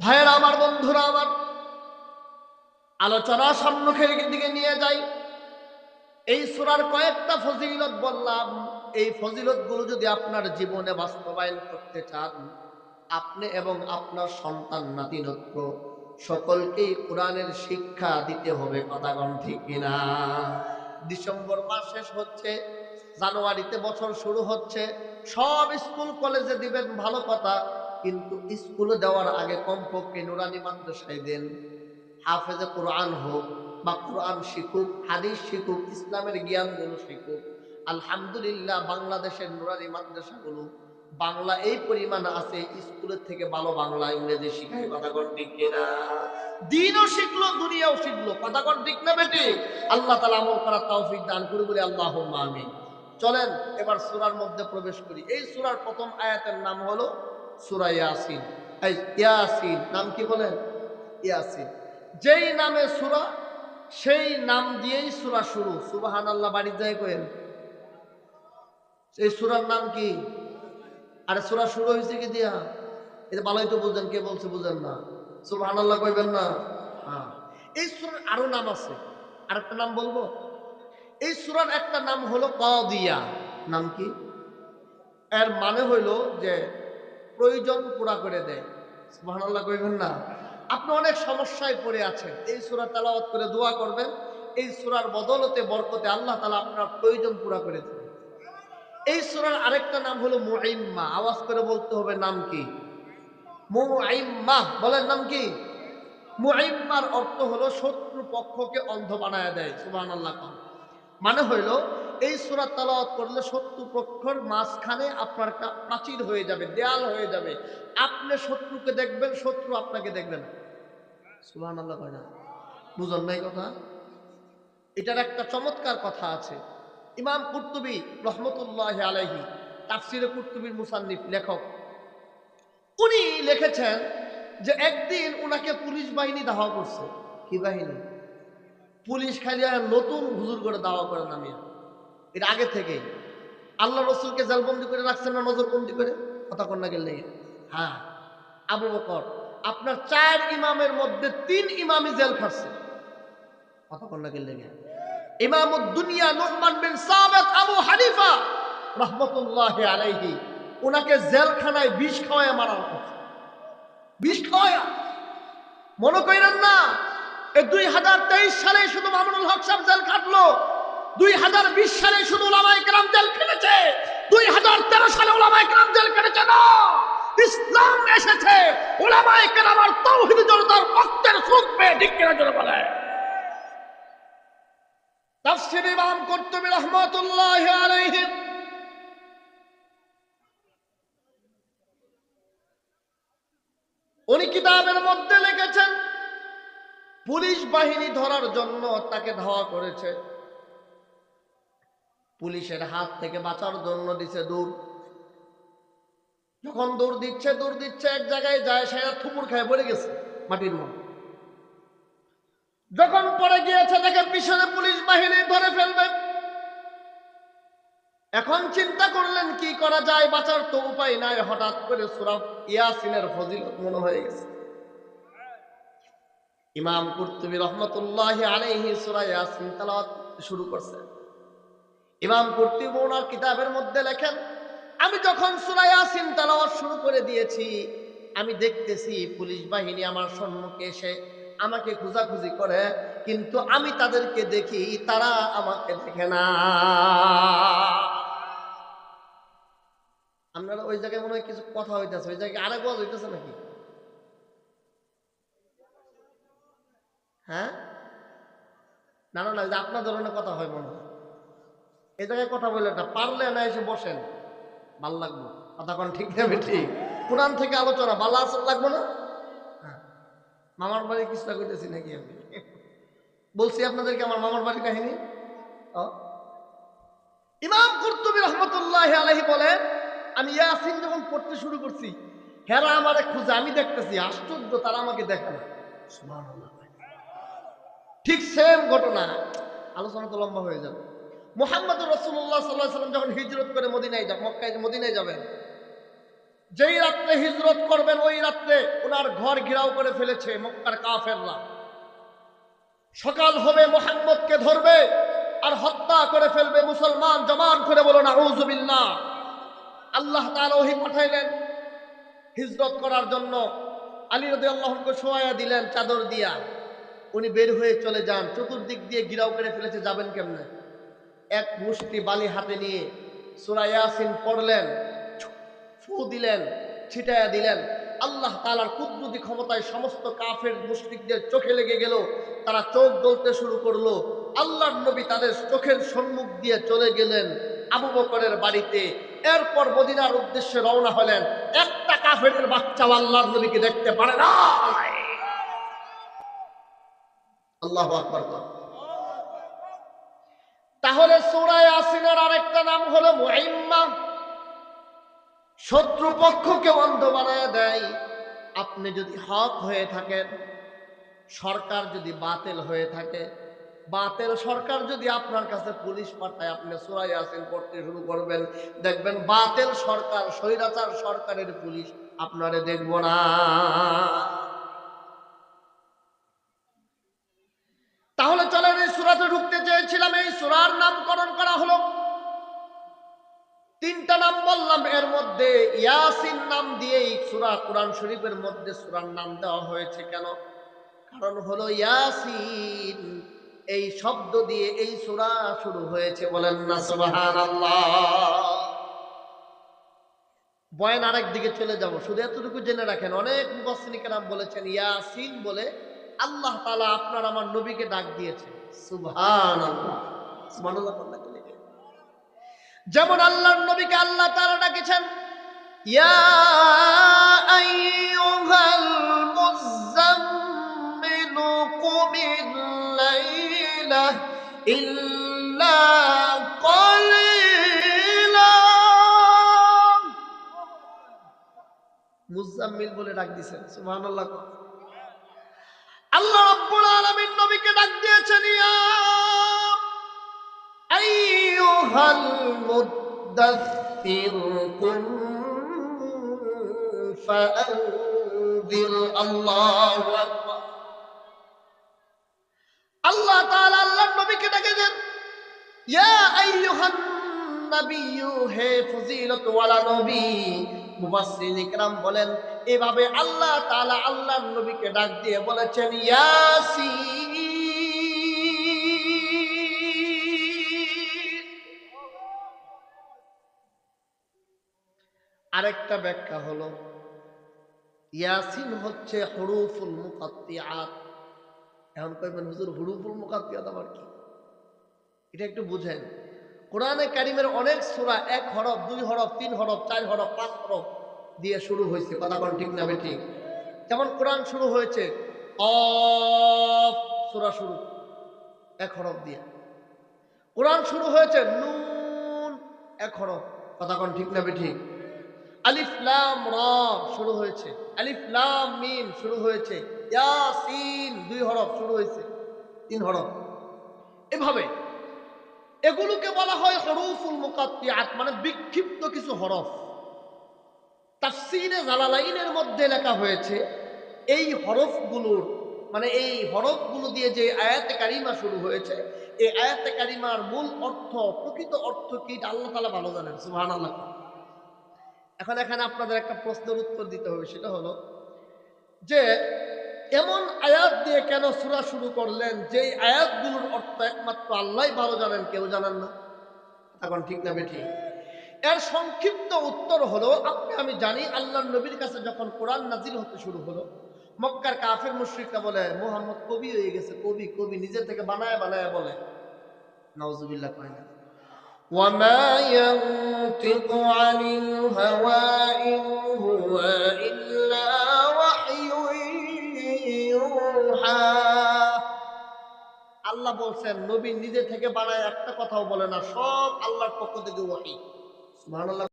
ভাইয়েরা আমার, বন্ধুরা আমার, আলোচনা সম্মুখের দিকে নিয়ে যাই। এই সূরার কয়েকটা ফজিলত বললাম। এই ফজিলতগুলো যদি আপনার জীবনে বাস্তবায়ন করতে চান, আপনি এবং আপনার সন্তান নাতি-নাতনি সকলকেই কোরআনের শিক্ষা দিতে হবে। কথা কোন ঠিক কিনা? ডিসেম্বর মাস শেষ হচ্ছে, জানুয়ারিতে বছর শুরু হচ্ছে। সব স্কুল কলেজে দিবেন, ভালো কথা, কিন্তু স্কুলে দেওয়ার আগে কমপক্ষে নুরানি মাদ্রাসায় দেন। হাফেজে কোরআন হোক বা কোরআন শিখুক, হাদিস শিখুক, ইসলামের জ্ঞানগুলো শিখুক। আলহামদুলিল্লাহ, বাংলাদেশের নুরানি মাদ্রাসাগুলো বাংলা এই পরিমাণ আছে, স্কুলের থেকে ভালো বাংলা ইংরেজি শিখায়। কথা কোন ঠিক কিনা? দিনও শিখলো, দুনিয়াও শিখলো। কথা কোন ঠিক না বেটি? আল্লাহ তাআলা আমল করার তৌফিক দান করে বলি আল্লাহুম্মা আমিন। চলেন এবার সূরার মধ্যে প্রবেশ করি। এই সূরার প্রথম আয়াতের নাম হলো সূরা ইয়াসিন। এই ইয়াসিন নাম কি বলেন? ইয়াসিন। যেই নামে সূরা, সেই নাম দিয়েই সূরা শুরু। সুবহানাল্লাহ, বাড়ি যায় কইেন। এই সূরার নাম কি? আরে সূরা শুরু হয়েছে কি দিয়া? এটা ভালোই তো বুঝেন, কে বলছে বুঝেন না? সুবহানাল্লাহ কইবেন না? হ্যাঁ। এই সূরার আরো নাম আছে। আরেকটা নাম বলবো। এই সূরার একটা নাম হলো কাদিয়া। নাম কি? এর মানে হইলো যে প্রয়োজন পুরা করে দেয়। সুবহানাল্লাহ কইবেন না? আপনি অনেক সমস্যায় পড়ে আছেন, এই সূরা তেলাওয়াত করে দোয়া করবেন, এই সূরার বদলতে বরকতে আল্লাহ তাআলা আপনার প্রয়োজন পুরা করে দেবেন। এই সূরার আরেকটা নাম হলো মুআইম্মা। আওয়াজ করে বলতে হবে, নাম কি? মুআইম্মা। বলেন নাম কি? মুআইম্মার অর্থ হলো শত্রু পক্ষকে অন্ধ বানায় দেয়। সুবহানাল্লাহ। মানে হইল, এই সূরা তেলাওয়াত করলে শত্রু পক্ষের মাঝখানে আপনার একটা প্রাচীর হয়ে যাবে, দেয়াল হয়ে যাবে। আপনি শত্রুকে দেখবেন, শত্রু আপনাকে দেখবে না। সুবহানাল্লাহ কয় না? বুঝেন নাই কথা? এটার একটা চমৎকার কথা আছে। ইমাম কুরতুবী রহমতুল্লাহি আলাইহি, তাফসিরে কুরতুবীর মুসান্নিফ, লেখক, উনি লিখেছেন যে একদিন উনাকে পুলিশ বাহিনী দাওয়া করছে। কি বাহিনী? পুলিশ খালি নতুন হুজুর করে দাওয়া করে নামিয়ে। এর আগে থেকে আল্লাহ রসুলকে জেলবন্দি করে রাখছেন না, নজরবন্দি করে? কথা কন্যা গেলে, হ্যাঁ। আবু বকর আপনার 4 ইমামের মধ্যে 3 ইমামই জেল খাটছে। কথা কন্যা গেলে, ইমামুদ দুনিয়া নুমান বিন সাবিত আবু হানিফা রাহমাতুল্লাহি আলাইহি, উনাকে জেলখানায় বিষ খাওয়ায় মারা হয়েছে। বিষ খাওয়ায়া। মনে করেন না এই 2023 সালে শুধু মামুনুল হক সাহেব জেল খাটলো, 2020 সালে শুধু উলামায়ে কেরাম জেল খেটেছে, 2013 সালে উলামায়ে কেরাম জেল খেটেছে না। ইসলাম এসেছে উলামায়ে কেরাম আর তাওহীদ জনতার রক্তের সুখ পেয়ে। ঠিক কিনা জোরে বলে? তাফসীর ইমাম কুরতুবী রাহমাতুল্লাহি আলাইহি উনি কিতাবের মধ্যে লিখেছেন, পুলিশ বাহিনী ধরার জন্য তাকে ধাওয়া করেছে, পুলিশের হাত থেকে বাঁচার জন্য দিছে দৌড়। যখন দৌড় দিচ্ছে এক জায়গায় যায়, সে থুপুর খায় পড়ে গেছে মাটির মধ্যে। যখন পড়ে গিয়েছে, দেখে পিছনে পুলিশ বাহিনী ধরে ফেলবে। এখন চিন্তা করলেন কি করা যায়, বাঁচার তো উপায় নাই। হঠাৎ করে সূরা ইয়াসিনের ফজিলত মনে হয়ে গেছে। ইমাম কুরতুবী রাহমাতুল্লাহি আলাইহি সূরা ইয়াসিন তেলাওয়াত শুরু করছেন। ইমাম কুরতুবী ওনার কিতাবের মধ্যে লেখেন, আমি যখন সূরা ইয়াসিন তেলাওয়াত শুরু করে দিয়েছি, আমি দেখতেছি পুলিশ বাহিনী আমার সম্মুখে এসে আমাকে খোঁজাখুঁজি করে, কিন্তু আমি তাদেরকে দেখি, তারা আমাকে দেখে না। আপনারা ওই জায়গায় মনে হয় কিছু কথা হইতেছে, ওই জায়গায় আরেক ওয়াজ হইতেছে নাকি? হ্যাঁ, না না না, আপনার ধরনের কথা হয় মনে হয়। এই জায়গায় কথা বললে না, পারলে না এসে বসেন, ভাল লাগবো। কথা কোন ঠিক না ঠিক? কোরআন থেকে আলোচনা, ভালো আসর লাগবো না? হ্যাঁ। মামার বাড়ি কিসটা কইতেছি নাকি আমি? বলছি আপনাদেরকে আমার মামার বাড়ির কাহিনী। ইমাম কুরতুবী রাহমাতুল্লাহি আলাইহি বলেন, আমি ইয়াসিন যখন পড়তে শুরু করছি, হেরা আমারে খুঁজে, আমি দেখতেছি আশ্চর্য, তারা আমাকে দেখে না। সুবহানাল্লাহ। ঠিক সেম ঘটনা। আলোচনা তো লম্বা হয়ে যাবে। মুহাম্মদুর রাসূলুল্লাহ সাল্লাল্লাহু আলাইহি ওয়াসাল্লাম যখন হিজরত করে মদিনায় মক্কায় মদিনায় যাবেন, যেই রাত্রে হিজরত করবেন ওই রাত্রে ওনার ঘর ঘেরাও করে ফেলেছে মক্কার কাফেররা। সকাল হবে মুহাম্মদকে ধরবে আর হত্যা করে ফেলবে। মুসলমান জমান করে বলো নাউযু বিল্লাহ। আল্লাহ তাআলা ওহী পাঠাইলেন হিজরত করার জন্য। আলী রাদিয়াল্লাহু আনহু শোয়া দিলেন চাদর দিয়া। উনি বের হয়ে চলে যান। চতুর্দিক দিয়ে ঘেরাও করে ফেলেছে, যাবেন কেমনে? এক মুষ্টি বালি হাতে নিয়ে সূরা ইয়াসিন পড়লেন, ফু দিলেন, ছিটায়া দিলেন। আল্লাহ তাআলার কুদরতি ক্ষমতায় সমস্ত কাফের মুশরিকদের চোখে লেগে গেল। তারা চোখ জ্বলতে শুরু করলো। আল্লাহর নবী তাদের চোখের সম্মুখ দিয়ে চলে গেলেন আবু বকরের বাড়িতে। এরপর মদিনার উদ্দেশ্যে রওনা হলেন। একটা কাফেরের বাচ্চা আল্লাহর নবীকে দেখতে পারে না। আল্লাহু আকবার। তাহলে সূরা ইয়াসিনের আরেকটা নাম হলো মুইম্মা। শত্রুপক্ষকে অন্ধ বানায় দেয়। আপনি যদি হক হয়ে থাকেন, সরকার যদি বাতিল হয়ে থাকে, বাতিল সরকার যদি আপনার কাছে পুলিশ পাঠায়, আপনি সূরা ইয়াসিন পড়তে শুরু করবেন, দেখবেন বাতিল সরকার, স্বৈরাচার সরকারের পুলিশ আপনারে দেখব না। তাহলে চলেন এই সূরাতে ঢুকতে চেয়েছিলাম। এই সূরার নামকরণ করা হলো, তিনটা নাম বললাম, এর মধ্যে ইয়াসিন নাম দিয়েই সূরা কোরআন শরীফের মধ্যে সূরার নাম দেওয়া হয়েছে। কেন? কারণ হলো ইয়াসিন এই শব্দ দিয়ে এই সূরা শুরু হয়েছে। বলেন না সুবহানাল্লাহ। বয়ান আরেক দিকে চলে যাব, শুধু এতটুকু জেনে রাখেন, অনেক মুফাসসিরিন কেরাম বলেছেন ইয়াসিন বলে আল্লাহ তাআলা আপনার আমার নবীকে ডাক দিয়েছে। সুবহানাল্লাহ। সুবহানাল্লাহ। যেমন আল্লাহর নবীকে আল্লাহ তাআলা ডাকেছেন ইয়া আইয়ুহাল মুযাম্মিলু কুমিল লাইলা ইল্লা ক্বালিলা। মুযাম্মিল বলে ডাক দিয়েছেন। সুবহানাল্লাহ। আল্লাহ রাব্বুল আলামিন নবীকে ডাক দিয়েছেন ইয়া আইয়ুহাল মুদ্দাথির কুম ফাআনযির। আল্লাহু আকবার। আল্লাহ তাআলা আল্লাহর নবীকে ডেকে দেন ইয়া আইয়ুহান নাবিয়্যু, হে ফজিলত ওয়ালা নবী। মুফাসসিরিন ইকরাম বলেন এভাবে আল্লাহ তাআলা আল্লাহর নবীকে ডাক দিয়ে বলেছেন ইয়াসিন। আরেকটা ব্যাখ্যা হলো ইয়াসিন হচ্ছে হুরুফুল মুকাত্তিআত। এখন কইবেন হুজুর হুরুফুল মুকাত্তিআত আবার কি? এটা একটু বুঝেন। কোরআনে কারীমের অনেক সূরা এক হরফ, দুই হরফ, তিন হরফ, চার হরফ, পাঁচ হরফ দিয়ে শুরু হয়েছে। কথা কোন ঠিক না বেঠিক? যেমন কোরআন শুরু হয়েছে কফ, সূরা শুরু এক হরফ দিয়ে। কোরআন শুরু হয়েছে নুন, এক হরফ। কথা কোন ঠিক না বেঠিক? আলিফ লাম রা শুরু হয়েছে, আলিফ লাম মিম শুরু হয়েছে, ইয়াসিন দুই হরফ শুরু হয়েছে, তিন হরফ। এভাবে এগুলোকে বলা হয় হুরুফুল মুকাত্তিআত, মানে বিক্ষিপ্ত কিছু হরফ। তাফসীরে জালালাইনের মধ্যে লেখা হয়েছে এই হরফগুলোর, মানে এই হরফগুলো দিয়ে যে আয়াতে কারিমা শুরু হয়েছে, এই আয়াতে কারিমার মূল অর্থ, প্রকৃত অর্থ কি আল্লাহ তাআলা ভালো জানেন। সুবহানাল্লাহ। এখন এখানে আপনাদের একটা প্রশ্নের উত্তর দিতে হবে, সেটা হলো যে এমন আয়াত দিয়ে কেন সূরা শুরু করলেন যেই আয়াতগুলোর অর্থ একমাত্র আল্লাহই ভালো জানেন, কেউ জানেন না। এখন ঠিক না বেঠিক? এর সংক্ষিপ্ত উত্তর হলো আপনি আমি জানি আল্লাহর নবীর কাছে যখন কোরআন নাজিল হতে শুরু হলো, মক্কার কাফের মুশরিকরা বলে মুহাম্মদ কবি হয়ে গেছে, কবি কবি নিজে থেকে বানায় বানায় বলে। নাউজুবিল্লাহ। কয় না وما ينطق عن الهوى إن هو إلا وحي يوحى। আল্লাহ বলছেন নবী নিজে থেকে বানায় একটা কথাও বলে না, সব আল্লাহর পক্ষ থেকে ওহী। সুবহানাল্লাহ।